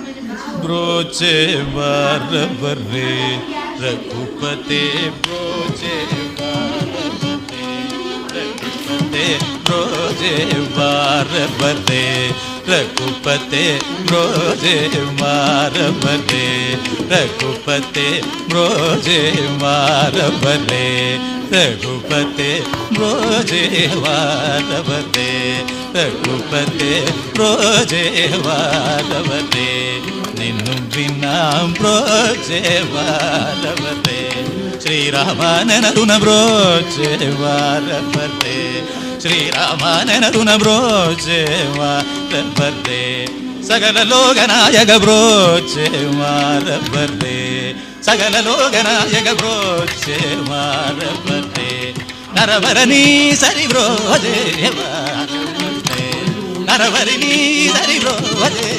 ब्रोचे वार बरे रघुपते ब्रोचे वार बरे रघुपते ब्रोचे वार बरे रघुपते ब्रोजे वार बरे रघुपते ब्रोजे वार बरे रघुपते ब्रोजे वार बरे रघुपते ब्रोजे वार बरे निन्नु बिना ब्रोजे वार बरे ಶ್ರೀರಾಮನೆನದುನ ಬ್ರೋಚೆ ವಾರ ಬರ್ದೆ ಶ್ರೀರಾಮನೆನದುನ ಬ್ರೋಚೆ ವಾರ ಬರ್ದೆ ಸಕಲ ಲೋಕನಾಯಕ ಬ್ರೋಚೆ ವಾರ ಬರ್ದೆ ಸಕಲ ಲೋಕನಾಯಕ ಬ್ರೋಚೆ ವಾರ ಬರ್ದೆ ನರವರನಿ ಸರಿ ಬ್ರೋಜೆ ವಾರ ಬರ್ದೆ ನರವರನಿ ಸರಿ ಬ್ರೋಜೆ